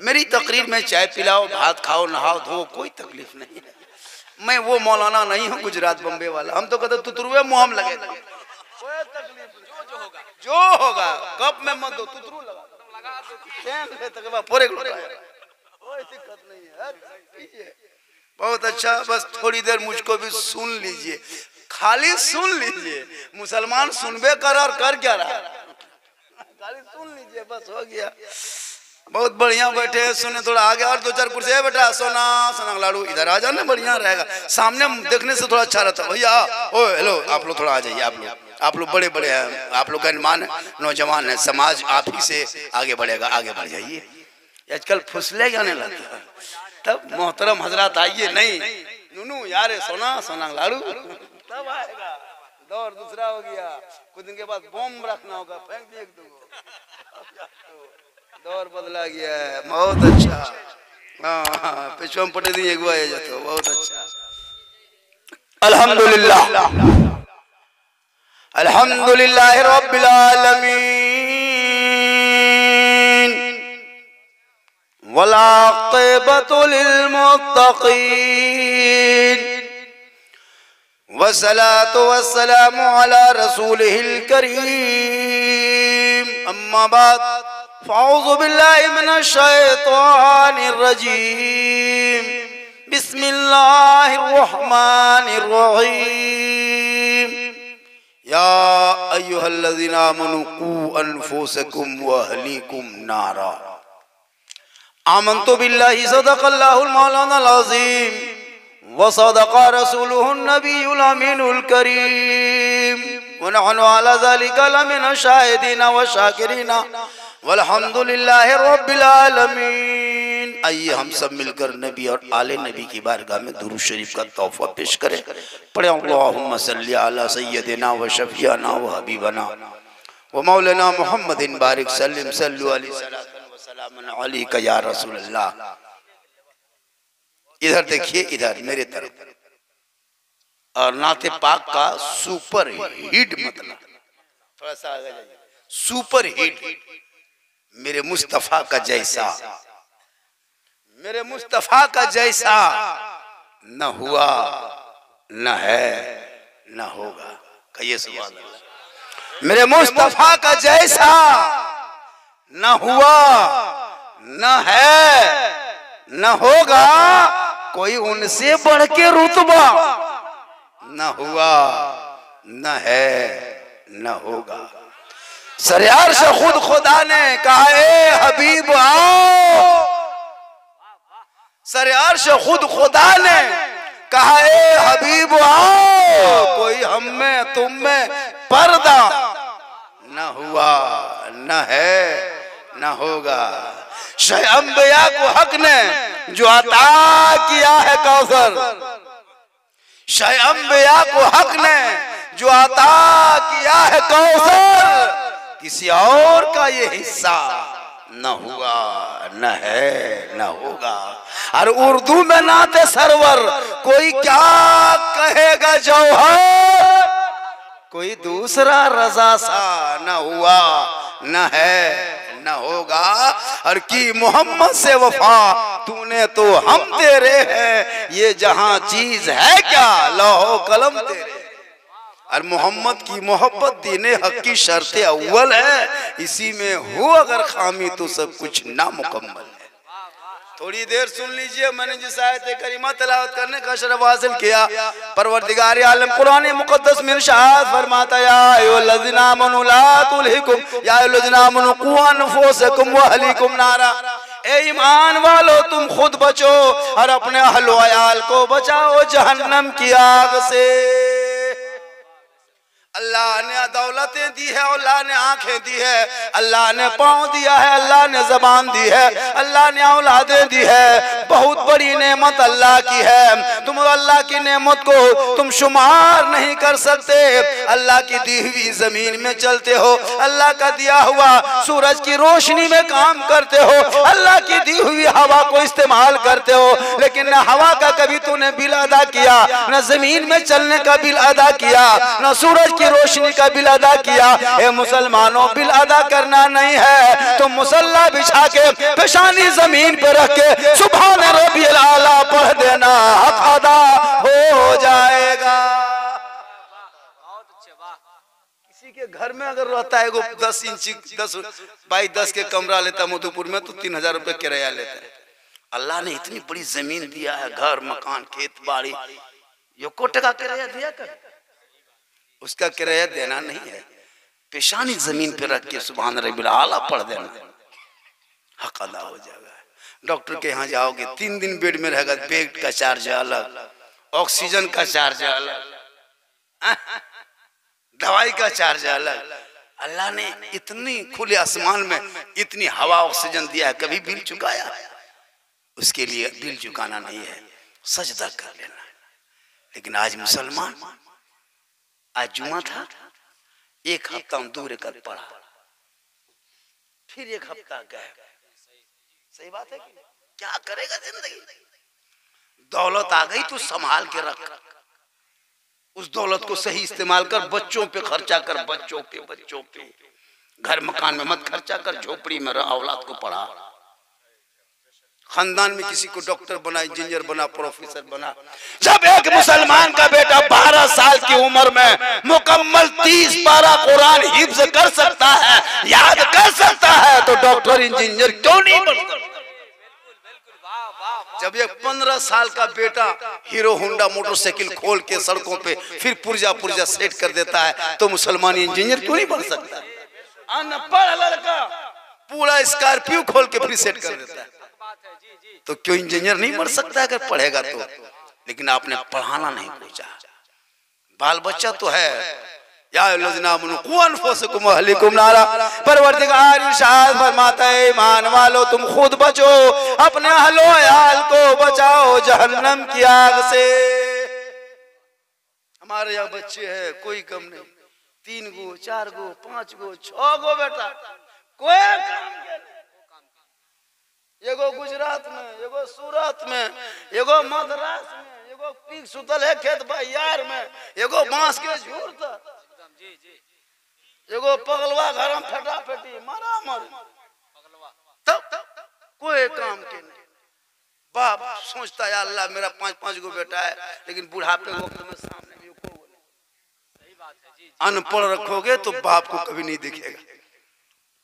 मेरी तकरीर में चाय पिलाओ, भात खाओ, नहाओ धो, कोई तकलीफ नहीं है। मैं वो मौलाना नहीं हूँ गुजरात बम्बे वाला। हम तो कहते तुतरुए मुँह लगे, कोई तकलीफ जो होगा कप में मत दो, तुतरू लगा पूरे, कोई दिक्कत नहीं है। बहुत अच्छा, बस थोड़ी देर मुझको भी सुन लीजिए, खाली सुन लीजिए। मुसलमान सुनबे कर और कर क्या रहा, खाली सुन लीजिए बस हो गया। बहुत बढ़िया बैठे हैं, सुने थोड़ा आगे और दो चार कुर्सी है बेटा, सोना सोना लाड़ू इधर आ जाना, बढ़िया रहेगा। सामने देखने से थोड़ा अच्छा रहता। भैया ओ हेलो, आप लोग थोड़ा आ जाइए। आप लोग बड़े बड़े हैं, आप लोग का निर्माण नौजवान है, समाज आप ही से आगे बढ़ेगा, आगे बढ़ जाइए। आजकल फुसले जाने लगता है, तब मोहतरम हजरात आइए। नहीं नूनू यार सोना सोना लाड़ू तब आएगा। दौर दूसरा हो गया, कुछ दिन के बाद बम रखना होगा, फेंक दिए एक दो, दौर बदला गया है। बहुत अच्छा, हाँ पिछवा में पटे दिए अगुआ जाते हो, बहुत अच्छा। अल्हम्दुलिल्लाह अल्हम्दुलिल्लाह रब्बिल आलमीन वला आक़िबतु लिल मुत्तक़ीन वस्सलातु वस्सलामु अला रसूलिहिल करीम। अम्मा बाद फ़अऊज़ु बिल्लाहि मिनश शैतानिर रजीम। बिस्मिल्लाहिर रहमानिर रहीम। या अय्युहल्लज़ीना आमनू क़ू अनफुसकुम व अहलीकुम नारा। आमन्तु बिल्लाहि सदक़ल्लाहुल मौलानाल अज़ीम व सदक़ा रसूलुहुन नबियुल अमीनुल करीम व नहनु अला ज़ालिका लमिनश शाहिदीन व शाकिरीन वल्हम्दुलिल्लाहि रब्बिल आलमीन। आइए हम सब मिलकर नबी और आले नबी की बारगाह में दुरूद शरीफ का तोहफा पेश करें। पढ़े अल्लाहुम्मा सल्ली अला सय्यदिना व शफीना व हबीबना व मौलाना मुहम्मदिन बारिक सल्लिम सल्लु अलैहि सलातन व सलामन अलैका या रसूल अल्लाह। इधर देखिए, इधर मेरे तरफ। और नाते पाक का सुपर हिट मतलब थोड़ा सा आगे जाइए। सुपर हिट मेरे मुस्तफा का जैसा, मेरे मुस्तफा का जैसा न हुआ न है न होगा। कहिए सुभान अल्लाह। मेरे मुस्तफा का जैसा न हुआ न है न होगा, कोई उनसे बढ़ के रुतबा न हुआ न है न होगा। सरयार से खुद खुदा ने कहा ए हबीब आओ। सरयार से खुद खुदा ने कहा ए हबीब आओ। कोई हम में तुम में पर्दा न हुआ न है न होगा। शाह अंबिया को हक ने जो अता किया है कौसर, शाह अंबिया को हक ने जो अता किया है कौसर, किसी और का ये हिस्सा न हुआ न है न होगा। और उर्दू में नाते सरवर कोई क्या कहेगा जौहर, कोई दूसरा रजा सा न हुआ न है न होगा। और की मोहम्मद से वफा तूने तो हम तेरे हैं, ये जहां चीज है क्या लौहो कलम तेरे। और मोहम्मद की मोहब्बत दीने हक की शर्त अव्वल है, इसी में हो अगर खामी तो सब कुछ नामुकम्मल है। थोड़ी देर सुन लीजिए, मैंने जिस आयत करीमा तिलावत करने का शरफ हासिल किया, परवरदिगार आलम कुरान मुकद्दस में इरशाद फरमाता या अय्युहल्लज़ीना आमनू ला तुल्हिकुम या अय्युहल्लज़ीना आमनू क़ू अनफुसकुम व अहलीकुम नारा। ए ईमान वालो तुम खुद बचो और अपने अहलो अयाल को बचाओ जहन्नम की आग से। अल्लाह ने दौलतें दी है, अल्लाह ने आंखें दी है, अल्लाह ने पाँव दिया है, अल्लाह ने जबान दी है, अल्लाह ने औलादें दी है। बहुत बड़ी नेमत अल्लाह की है। तुम अल्लाह की नेमत को तुम शुमार नहीं कर सकते। अल्लाह की दी हुई जमीन में चलते हो, अल्लाह का दिया हुआ सूरज की रोशनी में काम करते हो, अल्लाह की दी हुई हवा को इस्तेमाल करते हो, लेकिन न हवा का कभी तूने बिल अदा किया, न जमीन में चलने का बिल अदा किया, न सूरज की रोशनी का बिल अदा किया। ए मुसलमानों, बिल अदा करना नहीं है तो मुसल्ला बिछा के पेशानी जमीन पर रख के सुभान रब्बियल आला पढ़ देना, हक अदा हो जाएगा। किसी के घर में अगर रहता है वो 10 इंची 10 बाई 10 के कमरा लेता मधुपुर में तो 3000 रुपए किराया लेता है। अल्लाह ने इतनी बड़ी जमीन दिया है, घर मकान खेत बाड़ी, यो को टका किराया दिया कर, उसका किराया देना नहीं है। पेशानी जमीन पे रख के सुभान रब्बिल आला पढ़ देना, हक अदा हो जाएगा। डॉक्टर के यहाँ जाओगे 3 दिन बेड में रहेगा, बेड का चार्ज अलग, ऑक्सीजन का चार्ज अलग, दवाई का चार्ज अलग। अल्लाह ने इतनी खुले आसमान में इतनी हवा ऑक्सीजन दिया है, कभी बिल चुकाया? उसके लिए बिल चुकाना नहीं है, सजदा कर लेना। लेकिन आज मुसलमान, आज जुमा था, 1 हफ्ता हम 2 रकात पढ़ा, फिर 1 हफ्ता गए। सही बात है कि क्या करेगा जिंदगी? दौलत आ गई तो संभाल के रख, उस दौलत को सही इस्तेमाल कर, बच्चों पे खर्चा कर, बच्चों पे घर मकान में मत खर्चा कर, झोपड़ी में रह, औलाद को पढ़ा। खानदान में किसी को डॉक्टर बना, इंजीनियर बना, प्रोफेसर बना। जब एक मुसलमान का बेटा 12 साल की उम्र में मुकम्मल 30 पारा कुरान हिफ्ज कर सकता है, याद कर सकता है, तो डॉक्टर इंजीनियर क्यों नहीं बन सकता? जब एक 15 साल का बेटा हीरो होंडा मोटरसाइकिल खोल के सड़कों पे फिर पुर्जा सेट कर देता है, तो मुसलमान इंजीनियर क्यों नहीं बन सकता? अनपढ़ लड़का पूरा स्कॉर्पियो खोल के फिर सेट कर देता है, तो क्यों इंजीनियर नहीं बन सकता अगर पढ़ेगा तो? लेकिन आपने पढ़ाना नहीं पूछा। बाल बच्चा तो है, परवरदिगार इरशाद फरमाता है, ईमान वालो तुम खुद बचो, अपने अहलो अयाल को बचाओ जहन्नम की आग से। हमारे यहाँ बच्चे हैं, कोई कम नहीं, 3 गो 4 गो 5 गो 6 गो बेटा, कोई काम के नहीं। एगो गुजरात में, एगो सूरत में, एगो मद्रास में, एगो पीक सुतल है खेत बहियार में, एगो बांस के झूर तक, एगो पगलवा घर में फटाफटी मारा मर, तब कोई काम के नहीं। बाप सोचता है अल्लाह मेरा 5-5 गो बेटा है, लेकिन बुढ़ापे वक्त में सामने भी को अनपढ़ रखोगे तो बाप को कभी नहीं दिखेगा।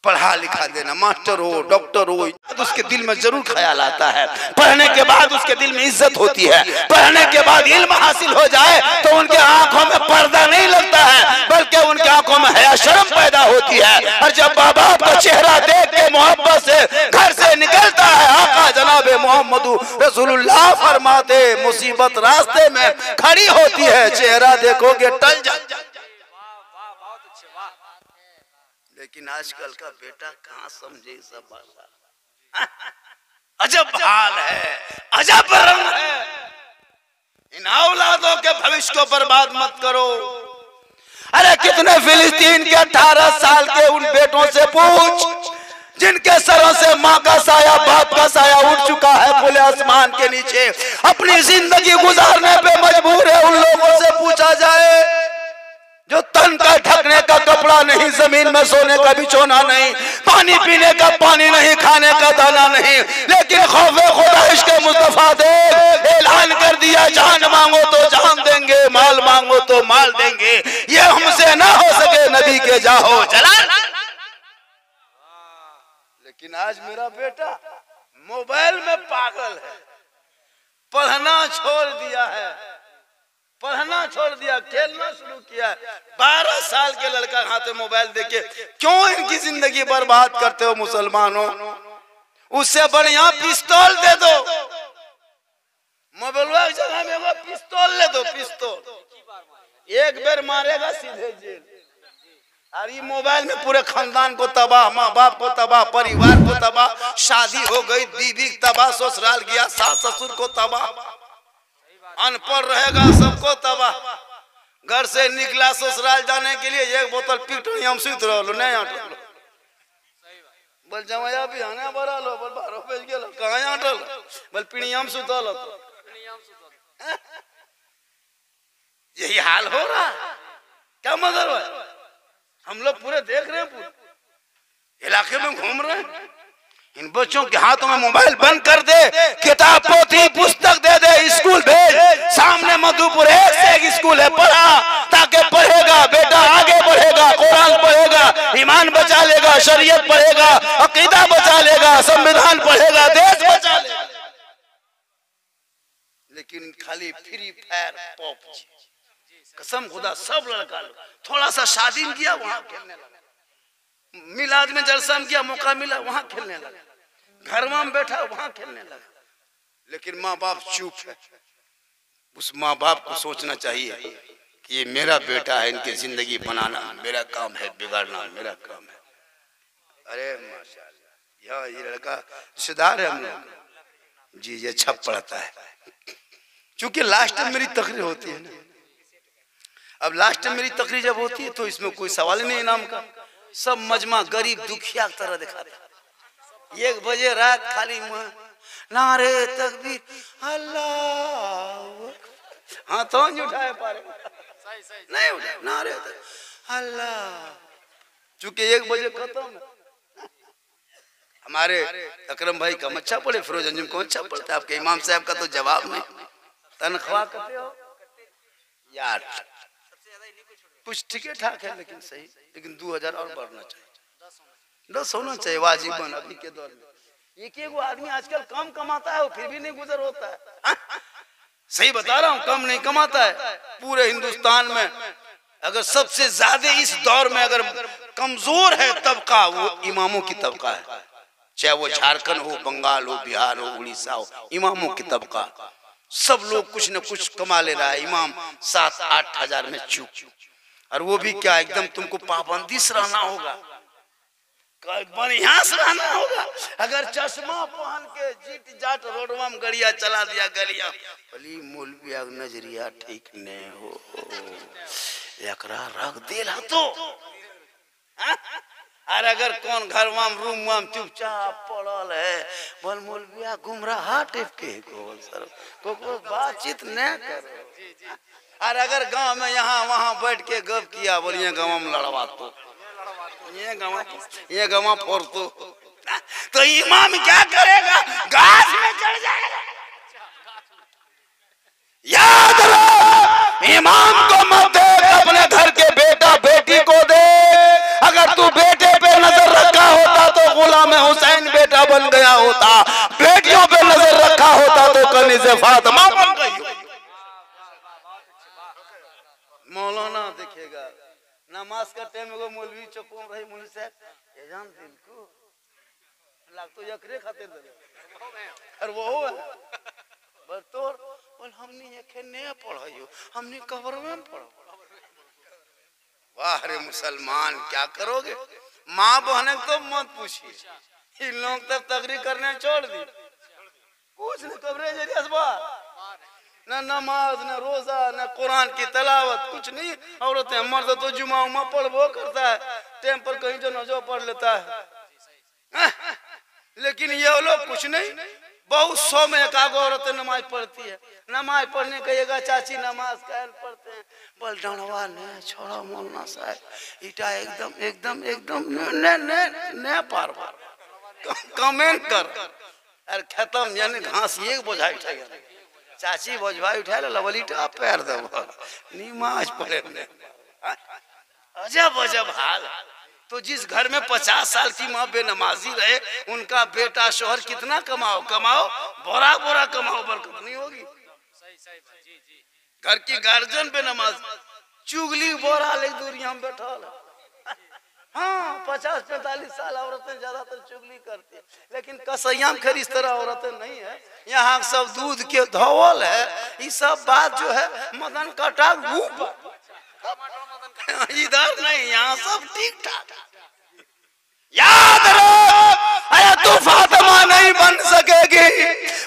पढ़ा लिखा देना, मास्टर हो डॉक्टर हो, उसके दिल में जरूर ख्याल आता है। पढ़ने के बाद उसके दिल में इज्जत होती है, पढ़ने के बाद इल्म हासिल हो जाए तो उनके आंखों में पर्दा नहीं लगता है, बल्कि उनके आंखों में हया शर्म पैदा होती है। और जब माँ बाप का चेहरा देख के मोहब्बत से घर से निकलता है, आका जनाब मोहम्मद रसूलुल्लाह फरमाते, मुसीबत रास्ते में खड़ी होती है, चेहरा देखोगे टल जाए। लेकिन आजकल का बेटा कहाँ समझे सब भाषा। अजब हाल है, अजब रंग है। इन औलादों के भविष्य को बर्बाद मत करो। अरे कितने फिलिस्तीन के 18 साल के उन बेटों से पूछ, जिनके सरों से माँ का साया बाप का साया उठ चुका है, खुले आसमान के नीचे अपनी जिंदगी गुजारने पे मजबूर है। उन लोगों से पूछा जाए जो तन का ढकने का कपड़ा नहीं, जमीन में सोने का बिछोना नहीं, पानी पीने का पानी नहीं, खाने का दाना नहीं, लेकिन खौफे खुदा इश्क़े मुस्तफा दे ऐलान कर दिया, जान मांगो तो जान देंगे, माल मांगो तो माल देंगे, ये हमसे ना हो सके नबी के जाहो जलाल। लेकिन आज मेरा बेटा मोबाइल में पागल है, पढ़ना छोड़ दिया है, पढ़ना छोड़ दिया, खेलना शुरू किया। 12 साल के लड़का हाथ में मोबाइल देके क्यों इनकी जिंदगी बर्बाद करते हो मुसलमानों? उससे बढ़िया पिस्तौल दे दो, मोबाइल की जगह में वो पिस्तौल ले दो, पिस्तौल एक बार मारेगा सीधे जेल। और ये मोबाइल में पूरे खानदान को तबाह, माँ बाप को तबाह, परिवार को तबाह, शादी हो गई बीवी तबाह, ससुराल गया सास ससुर को तबाह, अनपढ़ रहेगा सबको तबाह। घर से निकला ससुराल जाने के लिए 1 बोतल पीट हम सुत रहो नहीं बोल जमाया भी आने बड़ा लो बोल 12 बज बल पिणियाम सुतल यही हाल हो रहा क्या मगर हम लोग पूरे देख रहे हैं, पूरे इलाके में घूम रहे हैं। इन बच्चों के हाथों में मोबाइल बंद कर दे, किताब पोथी पुस्तक दे दे, स्कूल भेज। सामने मधुपुर एक स्कूल है, पढ़ा ताकि पढ़ेगा बेटा आगे बढ़ेगा, कुरान पढ़ेगा, ईमान बचा लेगा, शरीयत पढ़ेगा, अकीदा बचा लेगा, संविधान पढ़ेगा, देश बचा लेगा। लेकिन खाली फ्री फायर पॉप, कसम खुदा सब लड़का थोड़ा सा शादी में किया वहां खेलने लगा, मिलाद में जलसा में किया मौका मिला वहां खेलने लगा, घर में बैठा वहां खेलने लगा। लेकिन माँ बाप चुप है। उस माँ बाप को सोचना चाहिए कि ये मेरा बेटा है, इनकी जिंदगी बनाना मेरा काम है, बिगाड़ना मेरा काम है। अरे माशाल्लाह ये लड़का रिश्तेदार है हम लोग जी, ये अच्छा पढ़ता है। क्योंकि लास्ट में मेरी तकरीर होती है ना, अब लास्ट में मेरी तकरीर जब होती है तो इसमें कोई सवाल ही नहीं इनाम का, सब मजमा गरीब दुखिया की तरह दिखाता। 1 बजे रात खाली नारे तकबीर अल्लाह, हाँ तो नहीं उठाए पारे नहीं उठाए नारे अल्लाह, चूंकि 1 बजे खत्म। हमारे अकरम भाई कम अच्छा पढ़े, फिरोज अंजुम कौन अच्छा पढ़ता है, आपके इमाम साहब का तो जवाब नहीं। तनख्वाह करते हो यार कुछ ठीक ठाक है लेकिन सही, लेकिन 2000 और बढ़ना चाहिए, 10 होना चाहिए वाजिबन। अभी के दौर में एक आदमी आजकल कम कमाता है, वो फिर भी नहीं गुजर होता है। सही बता रहा हूँ, कम नहीं कमाता है। पूरे हिंदुस्तान में अगर सबसे ज्यादा इस दौर में अगर कमजोर है तबका, वो इमामों की तबका है। चाहे वो झारखंड हो, बंगाल हो, बिहार हो, उड़ीसा हो, इमामों की तबका। सब लोग कुछ न कुछ कमा ले रहा है, इमाम 7-8 हजार में चूक, और वो भी क्या एकदम तुमको पाबंदी से रहना होगा, बढ़िया से रहना होगा। अगर चश्मा पहन के जीट जाट रोडवा में गड़िया चला दिया, गलिया भली मौलवी नजरिया ठीक नहीं हो, एकरा रख देला तो। और अगर कौन घर में रूम में चुपचाप पड़ल है, बोल मौलविया गुमराह टिप के को बातचीत न करो। और अगर गांव में यहाँ वहां बैठ के गप किया, बोलिए गाँव में लड़वा तो ये गाँव फोड़ तो इमाम क्या करेगा, घास में चढ़ जाएगा। याद रख, इमाम को मत देख, अपने घर के बेटा बेटी को दे। अगर तू बेटे पे नजर रखा होता तो गुलाम हुसैन बेटा बन गया होता, बेटियों पे नजर रखा होता तो कनीज़े फातिमा बन गई। मौलाना देखेगा नमाज का टाइम में मौलवी चौकों भाई मौलवी साहब ये जान दिल को लाग तो यकरे खाते दे और वो हो बरतोर बोल हमने ये खेने पढ़ाइयो, हमने कब्र में पढ़ो। वाह रे मुसलमान, क्या करोगे? माँ बहने तो मत पूछिए, इन लोग तब तकरीर करने छोड़ दी, कुछ न कब्रे जरिए न नमाज न रोजा न कुरान की तलावत, कुछ नहीं। औरतें मर्द तो जुमा उमा पढ़बो करता है, टाइम पर कहीं जो नजो पढ़ लेता है। लेकिन ये लोग कुछ नहीं, बहुत 100 में 1 औरतें नमाज पढ़ती है। नमाज पढ़ने कहिएगा चाची नमाज काहे पढ़ते हैं, बोल डणवा ने छोड़ा मौलाना साहब इटा एकदम एकदम एकदम ने ने ने पार कमेंट कर और खत्म। यानी घास एक बोझा उठा गया, चाची बोझभाई उठा ले लवलीटा पैर दो नमाज पढ़े। अजब अजब हाल। तो जिस घर में 50 साल की माँ बेनमाजी रहे, उनका बेटा शोहर कितना कमाओ कमाओ, बोरा बोरा कमाओ, बरकत नहीं होगी। घर की गार्जियन बेनमाज चुगली बोरा ले दूरिया में बैठा। हाँ 50-45 साल औरतें ज्यादातर चुगली करती है, लेकिन कसैया में खैर इस तरह औरतें नहीं है। यहाँ सब दूध के धोवल है, ये सब बात जो है मदन कटा इधर नहीं, यहाँ सब ठीक ठाक। याद रख, अरे तू फातिमा नहीं बन सकेगी,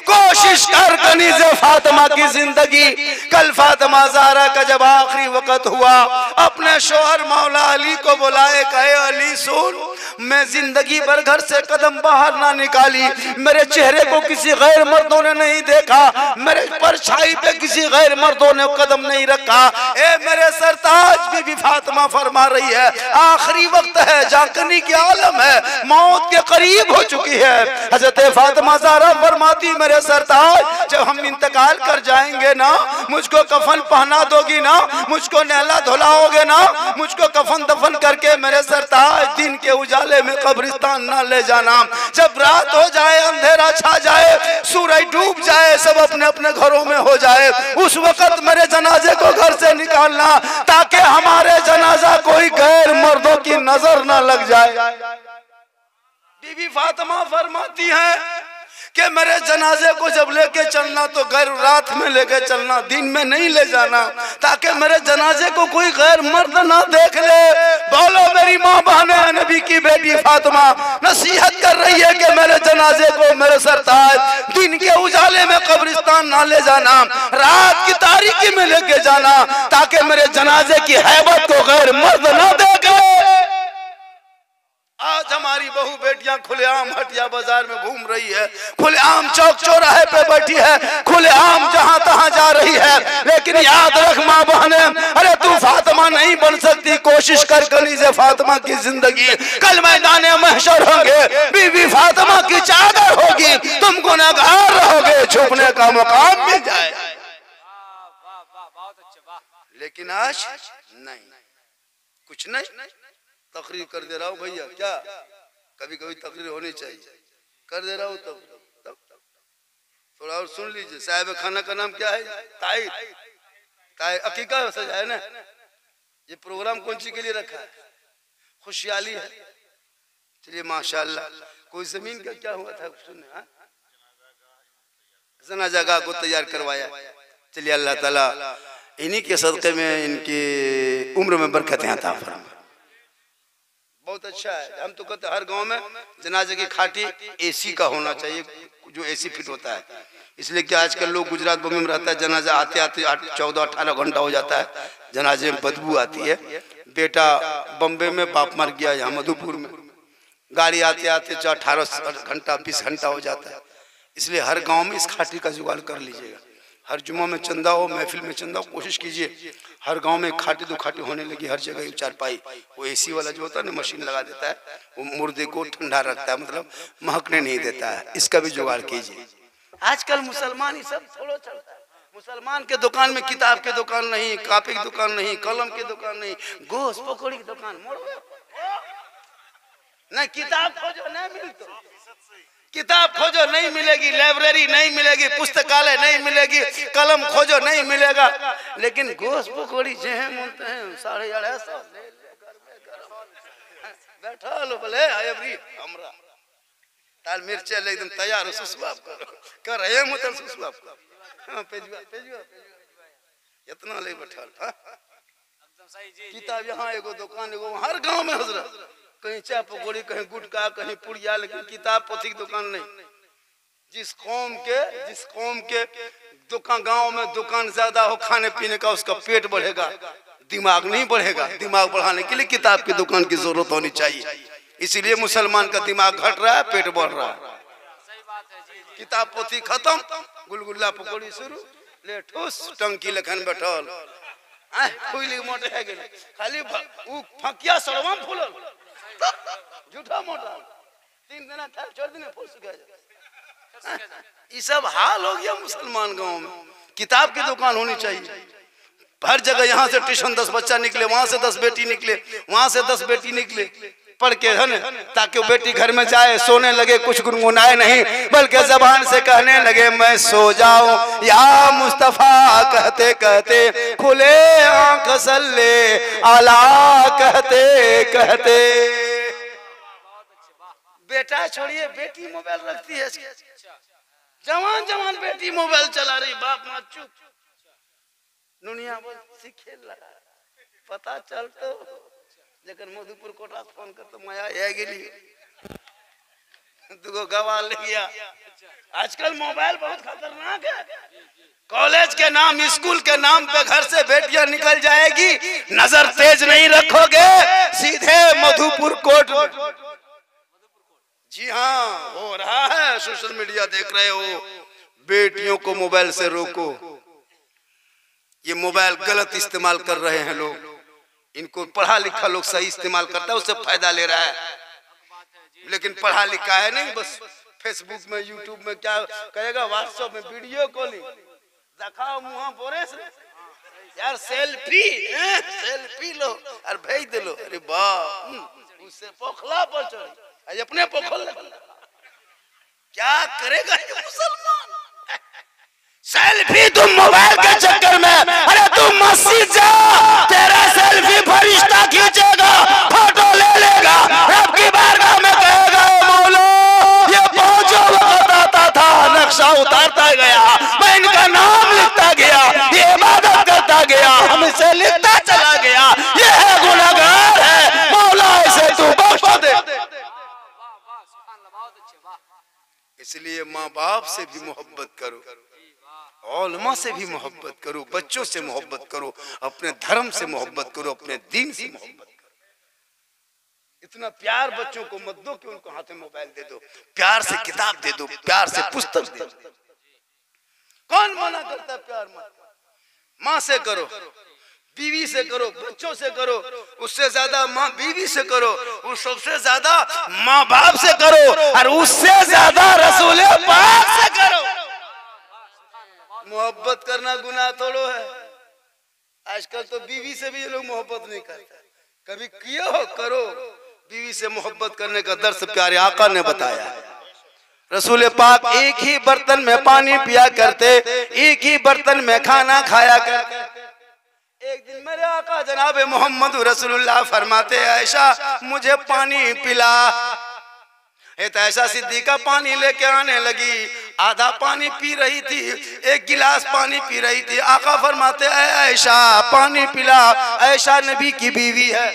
कोशिश कर कनीज़े फातिमा की जिंदगी। कल फातिमा ज़हरा का जब आखिरी वक्त हुआ, अपने शोहर मौला अली को बुलाए, कहे अली सुन, मैं जिंदगी भर घर से कदम बाहर ना निकाली, मेरे चेहरे को किसी गैर मर्दों ने नहीं देखा, मेरे परछाई पे किसी गैर मर्दों ने कदम नहीं रखा। ए मेरे सरताज, बीबी फातिमा फरमा रही है आखिरी वक्त है, जागने की आलम है, मौत के करीब हो चुकी है। हजरत फातिमा ज़हरा फरमाती, मेरे सरताज, जब हम इंतकाल कर जाएंगे ना, मुझको कफन पहना दोगी ना, मुझको नहला धुलाओगे ना, मुझको कफन दफन करके मेरे सरताज दिन के उजाले में कब्रिस्तान ना ले जाना। जब रात हो जाए, अंधेरा छा जाए, सूरज डूब जाए, सब अपने अपने घरों में हो जाए, उस वक्त मेरे जनाजे को घर से निकालना, ताकि हमारे जनाजा कोई गैर मर्दों की नजर ना लग जाए। बीबी फातिमा फरमाती है कि मेरे जनाजे को जब लेके चलना तो गैर रात में लेके चलना, दिन में नहीं ले जाना, ताकि मेरे जनाजे को कोई गैर मर्द ना देख ले। बोलो मेरी माँ बहन, नबी की बेटी फातिमा नसीहत कर रही है कि मेरे जनाजे को मेरे सरताज दिन के उजाले में कब्रिस्तान ना ले जाना, रात की तारीकी में लेके जाना, ताकि मेरे जनाजे की हैबत को गैर मर्द ना देख ले। आज हमारी बहू बेटियां खुलेआम हटिया बाजार में घूम रही है, खुलेआम चौक चौराहे पे बैठी है, खुलेआम जहां तहां जा रही है। लेकिन याद रख माँ बहने, अरे तू फातिमा नहीं बन सकती, कोशिश कर कनीज़े फातिमा की जिंदगी। कल मैदाने महशर होंगे, बीवी फातिमा की चादर होगी, तुम गुनहगार रहोगे, छुपने का मकाम मिल जाए। लेकिन आज नहीं, कुछ नहीं, तकरीर कर दे रहा हूँ भैया, क्या कभी कभी तकरीर होनी चाहिए, कर दे रहा हूँ। तब थोड़ा और सुन लीजिए। साहिब खाना का नाम क्या है? ताहिर। ताहिर अकीका सजा है ना। ये प्रोग्राम कौन सी के लिए रखा है? खुशहाली है। चलिए माशाल्लाह। कोई जमीन का क्या हुआ था सुनने? जनाजा गाह को तैयार करवाया। चलिए अल्लाह ताला इन्हीं के सदक़े में इनकी उम्र में बरकतें अता फरमाए। बहुत अच्छा है। हम तो कहते हर गांव में जनाजे की खाटी एसी का होना चाहिए, जो एसी फिट होता है। इसलिए कि आजकल लोग गुजरात बम्बई में रहता है, जनाजा आते आते 14-18 घंटा हो जाता है, जनाजे में बदबू आती है। बेटा बम्बई में, बाप मर गया यहाँ मधुपुर में, गाड़ी आते आते 18 घंटा 20 घंटा हो जाता है। इसलिए हर गाँव में इस खाटी का जुगाड़ कर लीजिएगा। हर जुम्मा में चंदा हो, महफिल में चंदा हो, कोशिश कीजिए। हर गांव में खाटी दो खाटी होने लगी, हर जगह चारपाई। वो एसी वाला जो होता है ना, मशीन लगा देता है, वो मुर्दे को ठंडा रखता है, मतलब महकने नहीं देता है। इसका भी जुगाड़ कीजिए। आजकल मुसलमान ही सब थोड़ा चलता है। मुसलमान के दुकान में किताब की दुकान नहीं, कॉपी की दुकान नहीं, कलम की दुकान नहीं, गोश्त पकौड़ी की दुकान नहीं। किताब खोजो नहीं मिलती, किताब खोजो नहीं मिलेगी, लाइब्रेरी नहीं मिलेगी, पुस्तकालय नहीं मिलेगी, कलम खोजो नहीं मिलेगा। लेकिन गोश्त पकौड़ी जो है बोलते हैं 250 बैठा लो, बोले हमरा ताल मिर्च एकदम तैयार हो, सुसुआप कर रहे मतलब सुसुआप कर। हां पेजवा पेजवा इतना ले बैठा। किताब यहाँ एगो दुकान, एगो हर गांव में हजरत, कहीं चाय पकौड़ी, कहीं गुटखा, कहीं पुड़िया, लेकिन किताब पोथी की दुकान नहीं। जिस कौम के दुकान गांव में दुकान ज्यादा हो खाने पीने का, उसका पेट बढ़ेगा, दिमाग नहीं बढ़ेगा। दिमाग बढ़ाने के लिए किताब की दुकान की जरूरत होनी चाहिए। इसीलिए मुसलमान का दिमाग घट रहा है, पेट बढ़ रहा है। किताब पोथी खत्म, गुलगुल्ला पकौड़ी शुरू, ले ठूस टंकी लखन बैठल, खुली मोटे है खाली फकिया सड़वा फूलल, झूठा मोटा 3 दिन था, 4 दिन फूल सूखा जाए। ये सब हाल हो गया मुसलमान गांव में। किताब की दुकान होनी चाहिए हर जगह। यहाँ से ट्यूशन 10 बच्चा निकले, वहां से 10 बेटी निकले, वहां से 10 बेटी निकले, पढ़ के है ना, ताकि वो बेटी घर में जाए, सोने लगे, कुछ गुनगुनाए नहीं, बल्कि जबान से कहने लगे मैं सो जाऊं या मुस्तफा, कहते कहते खुले आंख सल्ले आला, कहते कहते। बेटा छोड़िए, बेटी मोबाइल रखती है, जवान जवान बेटी मोबाइल चला रही, बाप माँ चुप। दुनिया बोल सीखे लगा, पता चल तो लेकिन मधुपुर कोटा फोन कर तो माया है गेली, दुगो गवा ले गया। आजकल मोबाइल बहुत खतरनाक है। कॉलेज के नाम, स्कूल के नाम पे घर से बेटियां निकल जाएगी, नजर तेज नहीं रखोगे सीधे मधुपुर कोर्ट में। जी हाँ, हो रहा है, सोशल मीडिया देख रहे हो। बेटियों को मोबाइल से रोको। ये मोबाइल गलत इस्तेमाल कर रहे हैं लोग, इनको पढ़ा लिखा लोग सही इस्तेमाल करता है, उससे फायदा ले रहा है। लेकिन पढ़ा लिखा है नहीं, बस फेसबुक में, यूट्यूब में क्या करेगा, व्हाट्सएप में वीडियो कॉलिंग दिखाओ मुँह बोरे से यार, सेल्फी लो और भेज दे लो। अरे बाप, उससे पोखला पर चढ़ी, अपने पोखल क्या करेगा ये मुसलमान। सेल्फी तुम मोबाइल के चक्कर में, अरे तुम मस्जिद जा, तेरा सेल्फी फरिश्ता खींचेगा, फोटो ले लेगा, रब की बारगाह में कहेगा मौला ये पहुंचो वक्त आता था, नक्शा उतारता गया, मैं इनका नाम लिखता गया, ये इबादत करता गया, हमसे लिखता चला गया, ये है गुनहगार है, मौला इसे तू बख्श दे। इसलिए माँ बाप से भी मोहब्बत करो, उलमा से भी मोहब्बत करो, बच्चों से मोहब्बत करो, अपने धर्म से मोहब्बत करो, अपने दीन से मोहब्बत करो। इतना प्यार बच्चों को मत दो कि उनको हाथ में मोबाइल दे दो, प्यार से किताब दे दो, प्यार से पुस्तक दे दो। कौन मना करता है प्यार मत? माँ से करो, बीवी से करो, बच्चों से करो, उससे ज्यादा माँ बीवी से करो, उस सबसे ज्यादा माँ बाप से करो, और उससे ज्यादा रसूल पाक से करो। मोहब्बत करना गुनाह थोड़ो है। आजकल तो बीवी से भी ये लोग मोहब्बत नहीं करते। कभी किए हो? करो। बीवी से मोहब्बत करने का दर्स प्यारे आका ने बताया है। रसूल पाक एक ही बर्तन में पानी पिया करते, एक ही बर्तन में खाना खाया करते। एक दिन मेरे आका जनाब मोहम्मद रसूलुल्लाह फरमाते, आयशा मुझे पानी पिला। ऐसा सिद्दीका पानी लेके आने लगी, आधा पानी पी रही थी, एक गिलास पानी पी रही थी। आका फरमाते आयशा पानी पिला। आयशा नबी की बीवी है,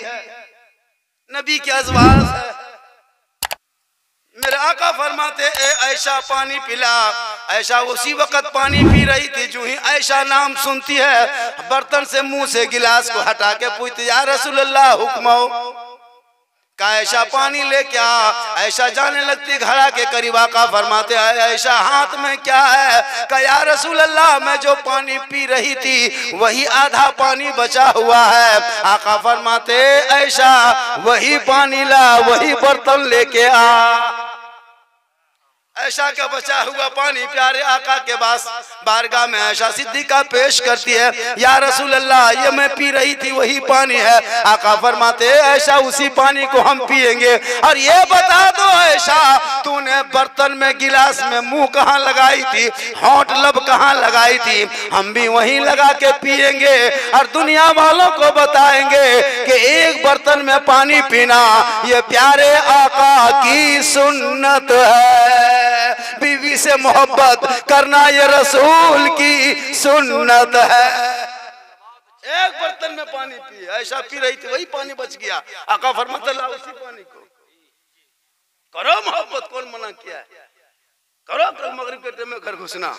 नबी की अज़वाज है। मेरे आका फरमाते ए आयशा पानी पिला। आयशा उसी वक्त पानी पी रही थी, जो ही आयशा नाम सुनती है बर्तन से मुंह से गिलास को हटा के पूछती या रसूलल्लाह हुक्म हो। का ऐशा पानी ले क्या? ऐशा जाने लगती घड़ा के करीब। आका फरमाते हैं ऐशा हाथ में क्या है? का या रसूल अल्लाह मैं जो पानी पी रही थी वही आधा पानी बचा हुआ है। आका फरमाते ऐशा वही पानी ला, वही बर्तन लेके आ। ऐशा का बचा हुआ पानी प्यारे आका के पास बारगाह में ऐशा सिद्दीका पेश करती है, या रसूल अल्लाह ये मैं पी रही थी वही पानी है। आका फरमाते ऐशा उसी पानी को हम पिएंगे। और ये बता दो ऐशा तूने बर्तन में गिलास में मुंह कहाँ लगाई थी, होंठ लब कहाँ लगाई थी? हम भी वहीं लगा के पिएंगे और दुनिया वालों को बताएंगे कि एक बर्तन में पानी पीना ये प्यारे आका की सुन्नत है। बीवी से मोहब्बत करना ये रसूल की सुन्नत है। एक बर्तन में पानी पिए, ऐशा पी रही थी वही पानी बच गया। आका फरमाते ला उसी पानी को करो मोहब्बत। कौन मना किया है? करो। कल मगरिब के टाइम में घर घुसना,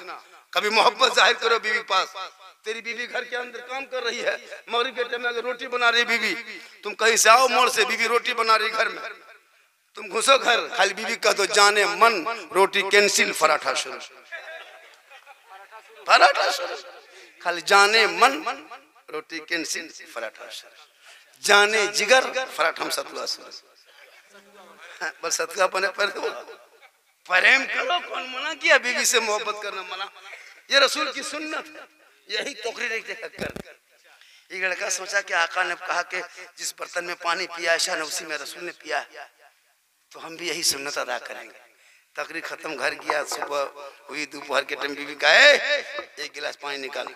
कभी मोहब्बत जाहिर करो बीवी पास। तेरी बीवी घर के अंदर काम कर रही है, मगरिब के टाइम में अगर रोटी बना रही बीवी, तुम कहीं से आओ मोड़ से, बीवी रोटी बना रही घर में, तुम घुसो घर, खाली बीवी का तो जाने मन रोटी कैंसिल, पराठा शुरू, पराठा शुरू, खाली जाने मन रोटी कैंसिल, पराठा शुरू, जाने जिगर पराठा सतुआ शुरू। बस सतुआ बने पर प्रेम करो। कौन मना किया? बीवी से मोहब्बत करना मना, ये रसूल की सुन्नत है। यही टोकरी नहीं देखा कर। एक लड़का सोचा कि आका ने कहा कि जिस बर्तन में पानी पिया ऐशा ने उसी में रसूल ने पिया, तो हम भी यही सुन्नत अदा करेंगे। तकरीर खत्म, घर गया, सुबह हुई, दोपहर के टाइम बीवी का एक गिलास पानी निकाल।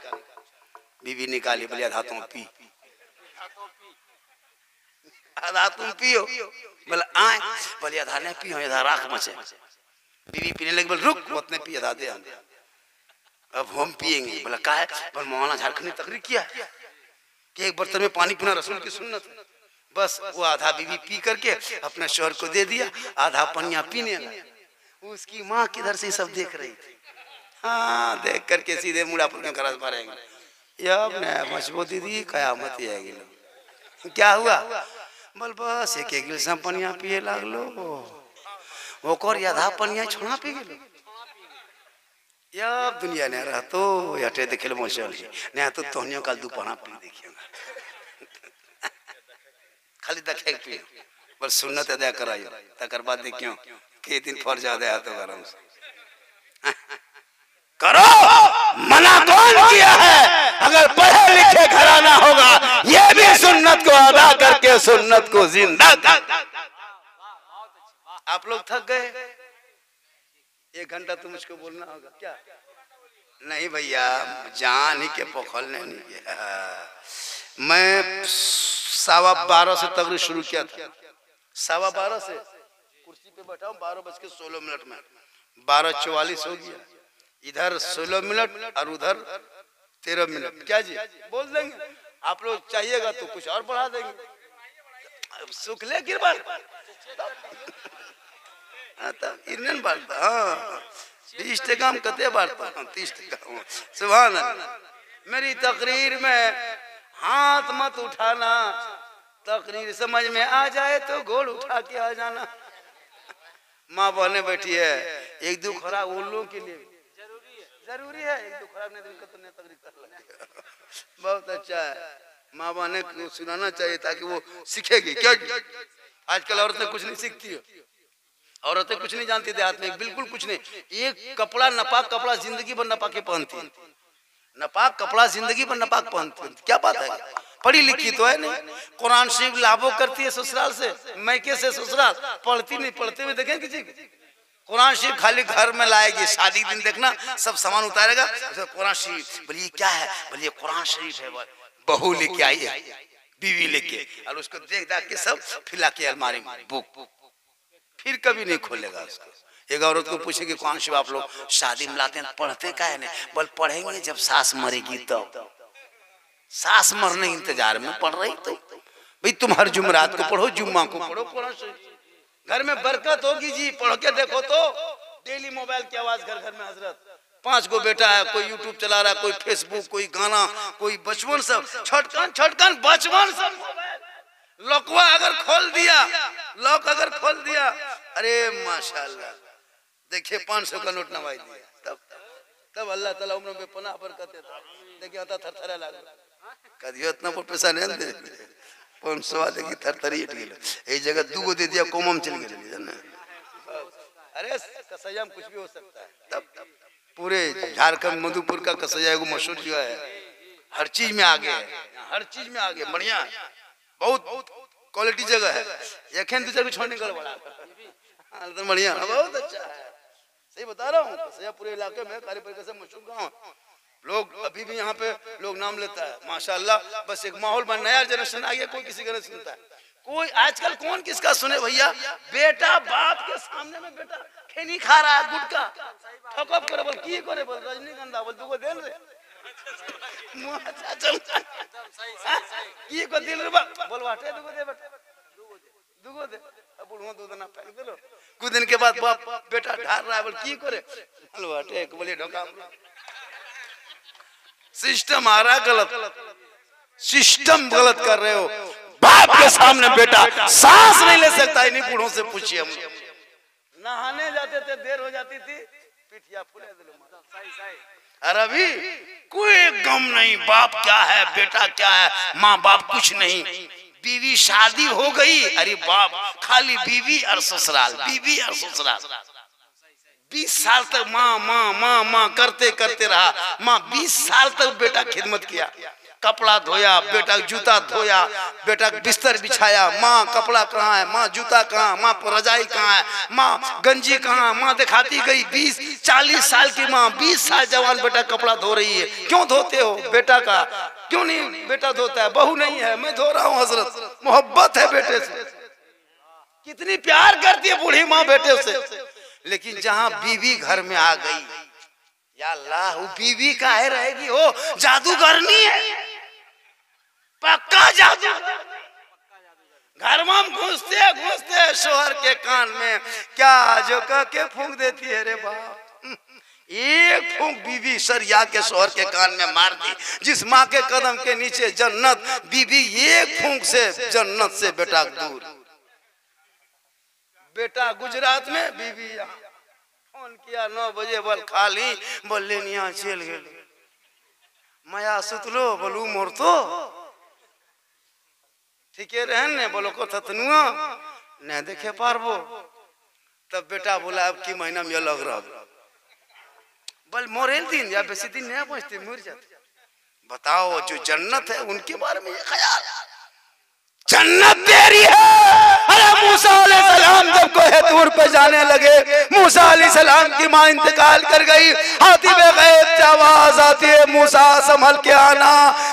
बीवी निकाली, बोले आधा तुम पी, आधा तुम पियो। बोले आए, बोले आधा नहीं पियो, आधा राख मचे। बीवी पीने लगी, बोले रुक उतने पी, आधा दे, अब हम पिएंगे। बोला का है? बोले मौलाना झारखंड ने तकरीर किया कि एक बर्तन में पानी पीना रसूल की सुन्नत है। बस वो आधा बीवी पी करके अपने शोहर को दे दिया, आधा पनिया पीने लगा। उसकी माँ किधर से सब देख रही थी। हाँ देख करके सीधे मुड़ा पर खराज मारेंगे। अब न मजबूती दी कयामत ही आएगी। क्या हुआ बोल बस एक एक गिलसा पनिया पिए लागलो ओकर आधा पनिया छोड़ा पी गेलो। अब दुनिया ने रह तो हटे देखे मौसम नहीं तो तोहनियों कल दोपहर पी देखिए खाली देखे पी बस सुन्नत अदा कराइयो तकर बाद देखियो के दिन फर्ज अदा तो गरम से करो। मना कौन किया है? अगर पढ़े लिखे घराना होगा ये भी सुन्नत को अदा करके सुन्नत को जिंदा कर। आप लोग थक गए? 1 घंटा तो मुझको बोलना होगा क्या? नहीं भैया जान ही के पखलने नहीं किया। मैं 12:15 से तकरीर शुरू किया था। 12:15 से कुर्सी पे बैठा हूँ 12:16 में 12:44 हो गया। इधर 16 मिनट और उधर 13 मिनट। क्या जी बोल देंगे? आप लोग चाहिएगा तो कुछ और बढ़ा देंगे। सुखले गिरबार इरनन बांटता हाँ 20 टका कते बांटता 30 टका। सुभान अल्लाह। मेरी तकरीर में हाथ मत उठाना, तकरीर समझ में आ जाए तो गोड़ उठा के आ जाना। माँ बहने बैठी है, एक दो खरा उल्लू के लिए जरूरी है। एक दो खराब नहीं तो नहीं तकरीर कर लगे। बहुत अच्छा है, माँ बहने को सुनाना चाहिए ताकि वो सीखेगी। क्या आजकल औरतें कुछ नहीं सीखती है, औरतें कुछ नहीं जानती देहात में, बिल्कुल कुछ नहीं। एक कपड़ा नपाक कपड़ा जिंदगी भर नपा के पहनती, नपाक कपड़ा जिंदगी भर नपाक पहनती। क्या बात है? पढ़ी लिखी तो है नहीं। कुरान शरीफ लाभो करती है ससुराल से, मैके से ससुराल। पढ़ती नहीं, पढ़ते हुए देखें किसी को? कुरान शरीफ खाली घर में लाएगी, शादी दिन देखना सब सामान उतारेगा, कुरान शरीफ। बोलिए क्या है? बोलिए कुरान शरीफ है। बहू लेके आई है, बीवी लेके, और उसको देख देख के सब फिला के अलमारी में बुक, फिर कभी नहीं खोलेगा उसको। एक औरत को पूछेगी कौन सी आप लोग शादी में लाते हैं, पढ़ते का है नहीं? बोल पढ़ेंगे जब सास मरेगी तब। सास मरने इंतजार में पढ़ रही तो भाई तुम हर जुमरात को पढ़ो, जुम्मा को पढ़ो कुरान शरीफ। घर में बरकत होगी जी। पढ़ के देखो तो डेली मोबाइल की आवाज घर घर में। हजरत 5 गो बेटा है, कोई यूट्यूब चला रहा है, कोई फेसबुक, कोई गाना, कोई बचपन, सब छटकन छटकन बचपन सब। लॉकवा अगर खोल दिया, लॉक अगर खोल दिया, अरे माशाल्लाह देखिए 500 का नोट नवाई दिया। तब अल्लाह ताला उम्र में पनाह बरकत देता। देखिए आता थरथरा लगा कदियो इतना पर पैसा नहीं दे 500 देखिए थरथरी हट गेल। ए जगह 2 गो दे दिया कोमम चल गेल जाने। अरे कसैया में कुछ भी हो सकता है। तब पूरे झारखंड मधुपुर का कसैया एगो मशहूर जगह है, हर चीज में आगे है, हर चीज में आगे, बढ़िया है, बहुत क्वालिटी जगह है। यखन दूसरे को छोड़ने का बड़ा तो बढ़िया, बहुत अच्छा है। सही बता रहा हूँ, कसैया पूरे इलाके में कारीपर से मशहूर गाँव। लोग अभी भी यहाँ पे लोग नाम लेता है माशाल्लाह। बस एक माहौल बन, नया जनरेशन आ गया, कोई किसी का नहीं सुनता है। कोई आजकल कौन किसका सुने भैया? बेटा बाप के सामने में बेटा खैनी खा रहा है, गुटका ठकप करे, बोल की करे, बोल रजनीगंधा, बोल 2 गो देन रे की को दिल रे बोल बाटे 2 गो दे बेटा, 2 गो दे। अब बुढ़वा दूध ना फेंक दे लो। कुछ दिन के बाद बाप बेटा ढार रहा है, बोल की करे, बोल बाटे एक बोले ढोका। सिस्टम आ रहा गलत, सिस्टम गलत कर रहे हो। बाप के सामने बेटा सांस नहीं ले सकता। इन्हीं बूढ़ों से पूछिए। हम नहाने जाते थे, देर हो जाती थी, पिठिया फूले दिलो। अरे अभी कोई गम नहीं, बाप क्या है, बेटा क्या है, माँ बाप कुछ नहीं। बीवी शादी हो गई, अरे बाप खाली बीवी और ससुराल, बीवी और ससुराल। 20 साल तक माँ माँ माँ माँ करते करते रहा। माँ 20 साल तक बेटा खिदमत किया, कपड़ा धोया, बेटा जूता धोया, बेटा बिस्तर बिछाया। माँ कपड़ा कहाँ है, माँ जूता कहाँ, माँ रजाई कहाँ है, माँ गंजी कहाँ, माँ दिखाती गई। 20-40 साल की माँ 20 साल जवान बेटा कपड़ा धो रही है। क्यों धोते हो? बेटा का क्यों नहीं बेटा धोता है? बहू नहीं है, मैं धो रहा हूँ हजरत। मोहब्बत है बेटे से, कितनी प्यार करती है बूढ़ी माँ बेटे से। लेकिन जहाँ बीवी घर में आ गई, या अल्लाह वो बीवी काहे रहेगी? हो जादूगरनी है, पक्का जादू। घर में घुसते घुसते शोहर के कान में क्या जो कह के फूंक देती है रे बाप। एक फूंक बीवी सरिया के शोहर के कान में मार दी। जिस माँ के कदम के नीचे जन्नत, बीवी एक फूंक से जन्नत से बेटा दूर। बेटा गुजरात में, बीवी यहाँ। फोन किया 9 बजे, बोल खाली, बोल लेनिया चल गए। माया सुतलो, बोलू मोर तो ठीके रहन ने, बोलो को थतनुआ नहीं देखे पारबो। तब बेटा बोला अब की महीना में लग रहा, बोल मोरे दिन या बेसी दिन नहीं पहुंचते, मर जाते। बताओ जो जन्नत है उनके बारे में ये ख्याल, जन्नत तेरी है। अरे मूसा अलैहिस्सलाम जब कोहे तूर पे जाने लगे, मूसा अलैहिस्सलाम की माँ इंतकाल कर गई। हाथी में गैब की आवाज आती है, मूसा संभल के आना,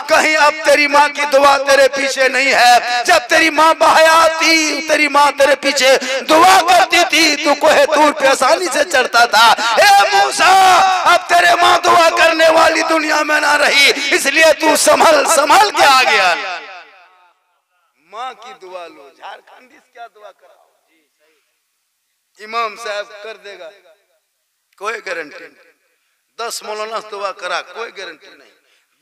कहीं अब तेरी माँ की दुआ तेरे पीछे नहीं है। जब तेरी माँ बहया थी, तेरी माँ तेरे पीछे दुआ करती थी, तू कोहे तूर पे आसानी से चढ़ता था। ए मूसा, अब तेरे माँ दुआ करने वाली दुनिया में ना रही, इसलिए तू संभल संभल के आ गया। माँ की दुआ लो, झारखंड क्या दुआ कराओ, इमाम साहब कर देगा कोई गारंटी नहीं। 10 मौलाना दुआ करा कोई गारंटी नहीं।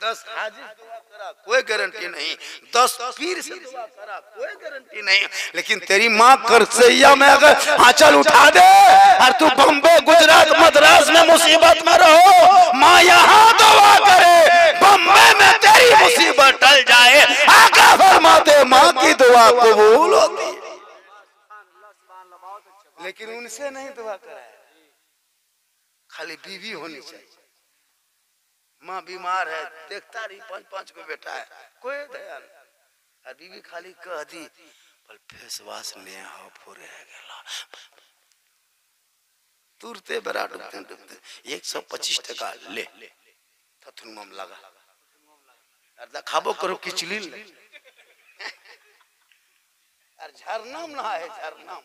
10 हाजी दुआ करा कोई गारंटी नहीं। 10 पीर से दुआ करा कोई गारंटी नहीं। लेकिन तेरी माँ करसैया में अगर आंचल उठा दे और तू बम्बे गुजरात मद्रास में मुसीबत में रहो, माँ यहाँ दुआ करे, बम्बे में तेरी मुसीबत टल जाए। आका फरमाते माँ की दुआ कबूल होती है। लेकिन उनसे नहीं दुआ कराए, खाली बीवी होनी चाहिए। माँ बीमार है, देखता रही 5-5 को बेटा है, कोई दया नहीं। बीवी खाली कह दी पर फेस वाश ले आओ पूरे गेला, तुरते बरा डूबते डूबते 125 टका ले थथुन मम लगा अर्धा खाबो करो किचली और झरनाम ना है, झरनाम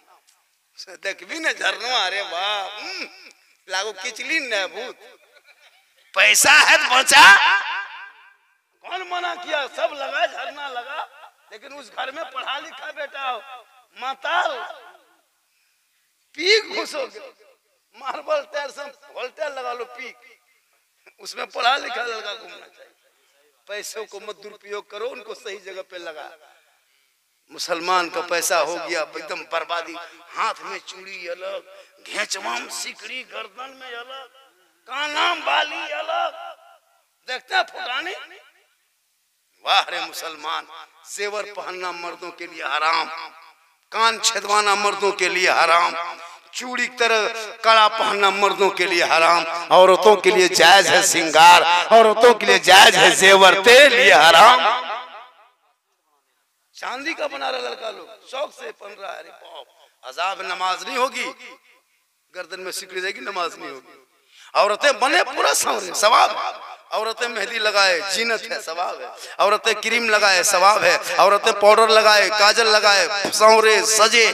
देख भी ना झरना। अरे वाह, लागो किचली न भूत। पैसा है तो बचा, कौन मना किया, सब लगा झरना लगा। लेकिन उस घर में पढ़ा लिखा बेटा हो, माताल पीक घुसोगे, मार्बल टायर सब वोल्टेज लगा लो पीक, उसमें पढ़ा लिखा लड़का घूमना चाहिए। पैसों को मत दुरुपयोग करो, उनको सही जगह पे लगा। मुसलमान का पैसा हो गया एकदम बर्बादी, हाथ में चूड़ी अलग, घेचवाम सिकड़ी गर्दन में अलग, कानाम बाली अलग, देखते हैं फुटानी। वाह रे मुसलमान, जेवर पहनना मर्दों के लिए हराम, कान छेदवाना मर्दों के लिए हराम, चूड़ी की तरह कड़ा पहनना मर्दों के लिए हराम, औरतों के लिए जायज है सिंगार, औरतों के लिए जायज है जेवर, तेरे लिए हराम। चांदी का बना रहा लड़का लोग शौक से पहन रहा है। अरे बाप, अजाब नमाज नहीं होगी, गर्दन में सिकड़ी रहेगी, नमाज नहीं होगी। औरतें बने पूरा सांवरे, सवाब। औरतें मेहंदी लगाए, जीनत है, सवाब है। औरतें क्रीम लगाए, सवाब है। औरतें पाउडर लगाए, काजल लगाए, सांवरे सजे,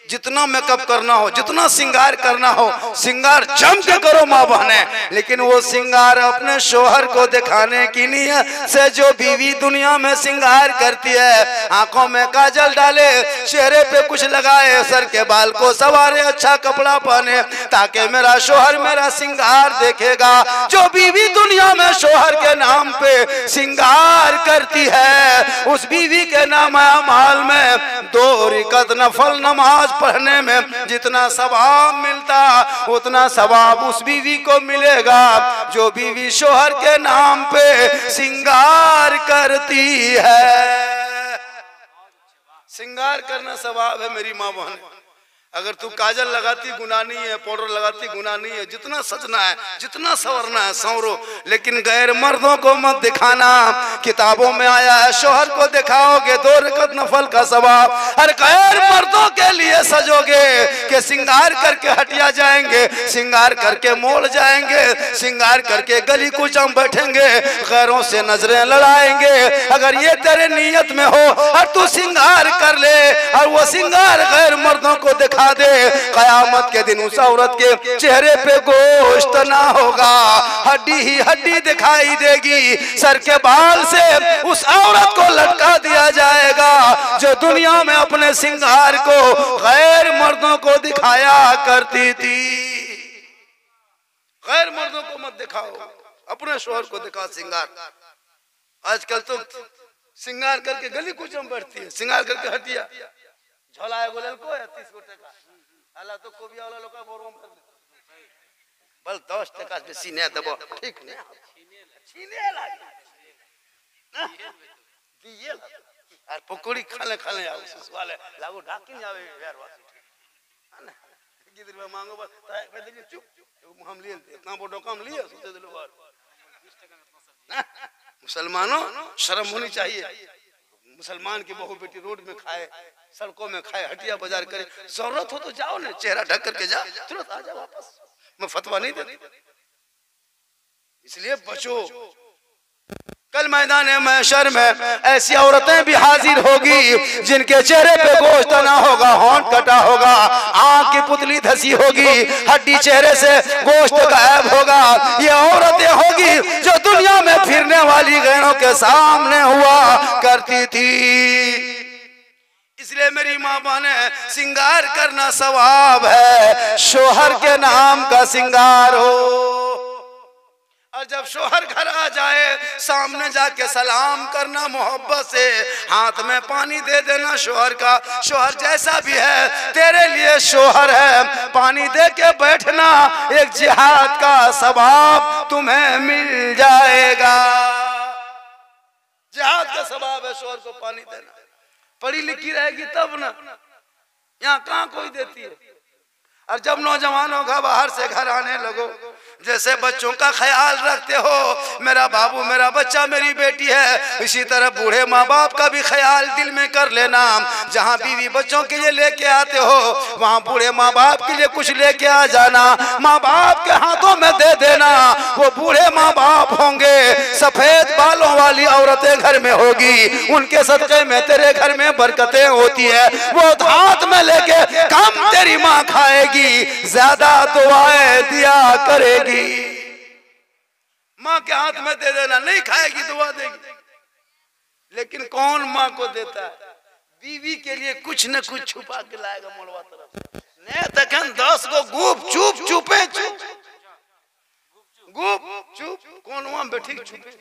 जितना मेकअप करना हो, जितना सिंगार करना हो, सिंगार जम के करो माँ बहने। लेकिन वो सिंगार अपने शोहर को दिखाने की नीयत से जो बीवी दुनिया में सिंगार करती है, आंखों में काजल डाले, चेहरे पे कुछ लगाए, सर के बाल को सवारे, अच्छा कपड़ा पहने, ताकि मेरा शोहर मेरा सिंगार देखेगा। जो बीवी दुनिया में शोहर के नाम पे सिंगार करती है, उस बीवी के नाम अमाल में 2 रकात नफल नमाज पढ़ने में जितना सवाब मिलता, उतना सवाब उस बीवी को मिलेगा जो बीवी शोहर के नाम पे सिंगार करती है। सिंगार करना सवाब है मेरी माँ बहन। अगर तू काजल लगाती गुनाह नहीं है, पाउडर लगाती गुनाह नहीं है, जितना सजना है, जितना संवरना है संवरो, लेकिन गैर मर्दों को मत दिखाना। किताबों में आया है शोहर को दिखाओगे 2 रकात नफल का सवाब, और गैर मर्दों के लिए सजोगे कि सिंगार करके हटिया जाएंगे, सिंगार करके मोड़ जाएंगे, सिंगार करके गली कुचम बैठेंगे, गैरों से नजरें लड़ाएंगे। अगर ये तेरे नीयत में हो और तू सिंगार कर ले और वो सिंगार गैर मर्दों को दिखा दे, कयामत के दिन उस औरत के चेहरे पे गोश्त ना होगा, हड्डी ही हड्डी दिखाई देगी। सर के बाल से उस औरत को लटका दिया जाएगा जो दुनिया में अपने सिंगार को गैर मर्दों को दिखाया करती थी। गैर मर्दों को मत दिखाओ, अपने शोहर को दिखा सिंगार। आजकल तो सिंगार करके गली कुचम बैठती है, सिंगार करके हटिया झोला है गोलल को 30 टका अल्लाह तो कोबिया वाला लोग का बोरम कर दे बल 10 टका से सीने दबो ठीक नहीं छीने लागे दिए और पकौड़ी खाले खाले आओ वाले लागो ढाकी नहीं आवे यार वासी है ना किधर में मांगो बस पहले चुप हम लिए इतना बड़ो काम लिए सोचे दिलो बार मुसलमानों शर्म होनी चाहिए। मुसलमान की बहू बेटी रोड में खाए, सड़कों में खाए, हटिया बाजार करे, जरूरत हो तो जाओ ना, चेहरा ढक करके जा, तुरंत आ जा वापस। मैं फतवा नहीं देता, इसलिए बचो। कल मैदान महशर में ऐसी औरतें भी हाजिर होगी जिनके चेहरे पे गोश्त ना होगा, होंठ कटा होगा, आंख की पुतली धसी होगी, हड्डी चेहरे से गोश्त गायब होगा। ये औरतें होगी जो दुनिया में फिरने वाली गैरों के सामने हुआ करती थी। इसलिए मेरी माँ बहने, सिंगार करना सवाब है, शोहर के नाम का सिंगार हो। और जब शोहर घर आ जाए सामने जाके सलाम करना, मोहब्बत से हाथ में पानी दे देना शोहर का। शोहर जैसा भी है तेरे लिए शोहर है, पानी दे के बैठना, एक जिहाद का सवाब तुम्हें मिल जाएगा। जिहाद का सवाब है शोहर को पानी देना। पढ़ी लिखी रहेगी तब ना, यहाँ कहाँ कोई देती है। और जब नौजवानों का बाहर से घर आने लगो, जैसे बच्चों का ख्याल रखते हो, मेरा बाबू मेरा बच्चा मेरी बेटी है, इसी तरह बूढ़े माँ बाप का भी ख्याल दिल में कर लेना। जहाँ बीवी बच्चों के लिए लेके आते हो वहाँ बूढ़े माँ बाप के लिए कुछ लेके आ जाना, माँ बाप के हाथों में दे देना। वो बूढ़े माँ बाप होंगे, सफेद बालों वाली औरतें घर में होगी, उनके सदक़े में तेरे घर में बरकतें होती है। वो हाथ में लेके कम तेरी माँ खाएगी, ज्यादा दुआएं दिया करेगी। माँ के हाथ में दे देना, नहीं खाएगी दुआ देगी। लेकिन कौन माँ को देता है? बीवी के लिए कुछ न कुछ छुपा के लाएगा मोड़वा तरफ ने तखन 10 को गुप चुप चुपे चुप गुप चुप कौन वहां बैठी छुपे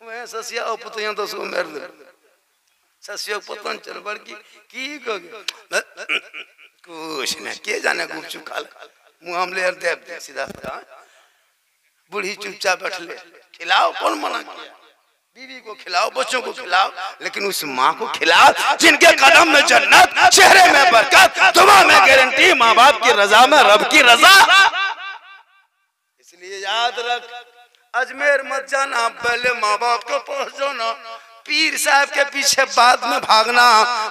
मैं ससिया और पुतिया तो सो मेर दे ससिया पतन चल बड़की की कह कुछ न के जाने गुप चुप खा मुंह हम ले दे सीधा बूढ़ी चुपचाप बैठ ले। खिलाओ, कौन मना किया? बीवी को खिलाओ, बच्चों को खिलाओ, लेकिन उस माँ को खिलाओ जिनके कदम में जन्नत, चेहरे में बरकत, दुआ में गारंटी, माँ बाप की रजा में रब की रजा। इसलिए याद रख, अजमेर मत जाना, पहले माँ बाप को पहुंच जाना। पीर साहब के पीछे बाद में भागना,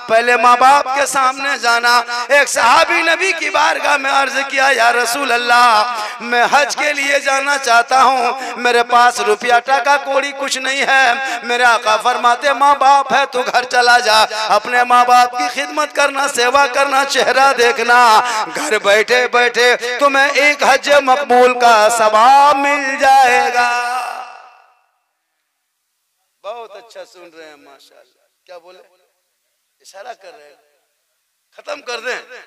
पहले माँ बाप के सामने जाना। एक सहाबी नबी की बारगाह में अर्ज किया, या रसूल अल्लाह, मैं हज के लिए जाना चाहता हूँ, मेरे पास रुपया टका कौड़ी कुछ नहीं है। मेरे आका फरमाते, माँ बाप है तो घर चला जा, अपने माँ बाप की खिदमत करना, सेवा करना, चेहरा देखना, घर बैठे बैठे तुम्हें एक हज मकबूल का सवाब मिल जाएगा। बहुत अच्छा सुन रहे हैं माशाल्लाह। क्या बोले? इशारा कर रहे हैं, खत्म कर दें,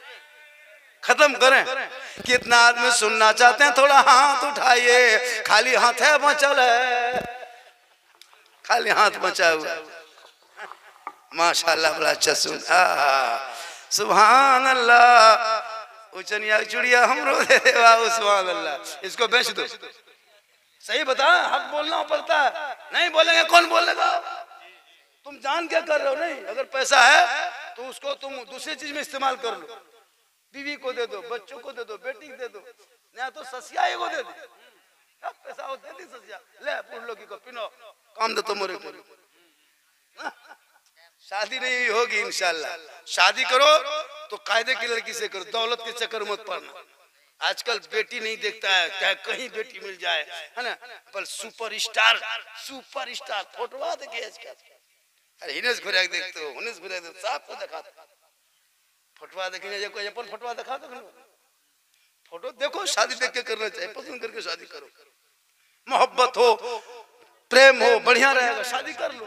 खत्म करें। कितना आदमी सुनना चाहते हैं? थोड़ा हाथ उठाइए। खाली हाथ है बचल है, खाली हाथ बचा हुआ। माशाल्लाह बड़ा अच्छा सुन, सुभान अल्लाह। उचनिया चुड़िया हमरो दे दे बाबू, सुभान अल्लाह। इसको बेच दो। सही बता, हक बोलना पड़ता है, नहीं बोलेंगे कौन बोलेगा? तुम जान क्या कर रहे हो? नहीं, अगर पैसा है तो उसको तुम दूसरी चीज में इस्तेमाल कर लो। बीवी को दे दो, बच्चों को दे दो, बेटी को दे दो, नहीं तो ससिया को दे दो। पैसा हो दे दी ससिया, ले पूछ लो कि को पिनो काम दे तो मोरे को। शादी नहीं होगी इंशाल्लाह। शादी करो तो कायदे की लड़की से करो, दौलत के चक्कर मत पड़ना। आजकल बेटी नहीं देखता है, चाहे कहीं बेटी मिल जाए, है ना, पर सुपरस्टार फोटोवा देखे आजकल। अरे हिनेस घुरे देखते हो, हुनेस घुरे देखते, साफ को दिखा फोटोवा देखेंगे, जो कोई अपन फोटोवा दिखा दो। फोटो देखो, शादी देख के करना चाहिए, पसंद करके शादी करो। मोहब्बत हो, प्रेम हो, बढ़िया रहेगा, शादी कर लो।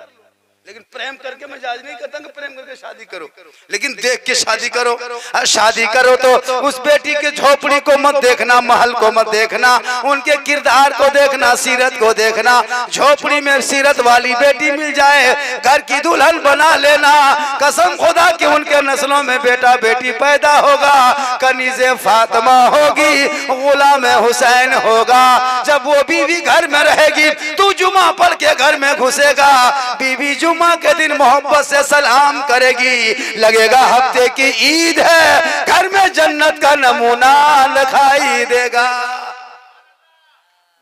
लेकिन प्रेम करके मैं जायज नहीं करता कि प्रेम करके शादी करो, लेकिन देख के शादी करो। और शादी करो तो उस बेटी के झोपड़ी को मत देखना, महल को मत देखना, उनके किरदार को देखना, सीरत को देखना। झोपड़ी में सीरत वाली बेटी मिल जाए, घर की दुल्हन बना लेना। कसम खुदा कि उनके नस्लों में बेटा बेटी पैदा होगा, कनीज़े फातिमा होगी, गुलाम हुसैन होगा। जब वो बीवी घर में रहेगी, तू जुमा पढ़ के घर में घुसेगा, बीवी जुमा के दिन मोहब्बत से सलाम करेगी, लगेगा हफ्ते की ईद है, घर में जन्नत का नमूना दिखाई देगा।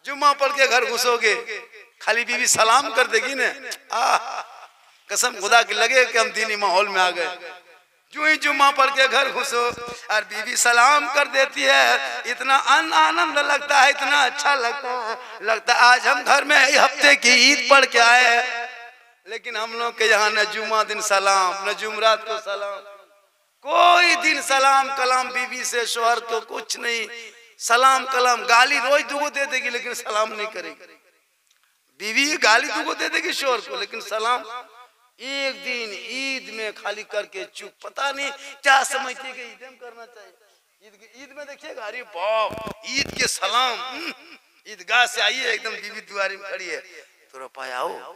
जुमा पढ़ के घर घुसोगे, खाली बीवी सलाम कर देगी ने, कसम खुदा की लगे कि हम दीनी माहौल में आ गए। जो ही जुम्मा पढ़ के घर घुसो और बीवी सलाम कर देती है, इतना आनंद लगता है, इतना अच्छा लगता है आज हम घर में हफ्ते की ईद पढ़ के आए। लेकिन हम लोग के यहाँ न जुम्मा दिन सलाम, न जुमरात को सलाम, कोई दिन सलाम कलाम बीवी से शोहर को कुछ नहीं। सलाम कलाम, गाली रोज दुगो दे देगी लेकिन सलाम नहीं करेगी। बीवी गाली दुगो दे देगी शोहर को, लेकिन सलाम एक दिन ईद में खाली करके चुप। पता नहीं क्या समझते कि ईद में करना चाहिए। ईद में देखिएगा, अरे बाप ईद के सलाम, ईदगाह से आइए, एकदम बीवी दुआरी में खड़ी है, तो पाया आओ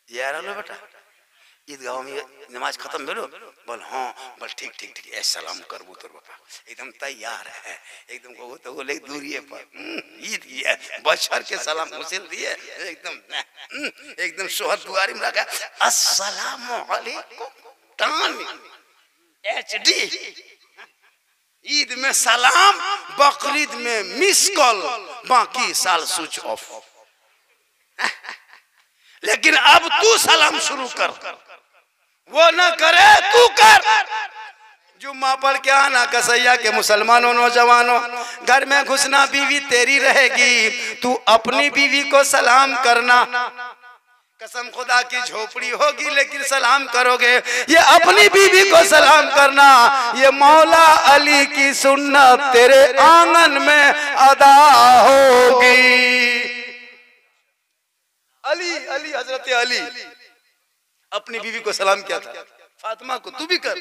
यार, लो बेटा ईदगाह में नमाज खत्म भेलो, बोल हाँ, बोल ठीक ठीक ठीक, ऐसा सलाम करबो तोर बापा, एकदम तैयार है, एकदम को तो बोले दूरिये पर ईद है, बशर के सलाम घुसेल दिए, एकदम शोहर दुआरी में रखा, अस्सलामु अलैकुम टान एचडी। ईद में सलाम, बकरीद में मिस कॉल, बाकी साल स्विच ऑफ। लेकिन अब तू सलाम शुरू कर, वो ना करे तू कर। जुम्मा पढ़ के आना कसैया के मुसलमानों नौजवानों, घर में घुसना बीवी तेरी रहेगी, तू अपनी बीवी को सलाम करना। कसम खुदा की झोपड़ी होगी लेकिन सलाम करोगे, ये अपनी बीवी को सलाम करना। ये मौला अली की सुन्नत तेरे आंगन में अदा होगी। अली अली हजरत अली अपनी बीवी को सलाम किया था, फातिमा को तू भी कर।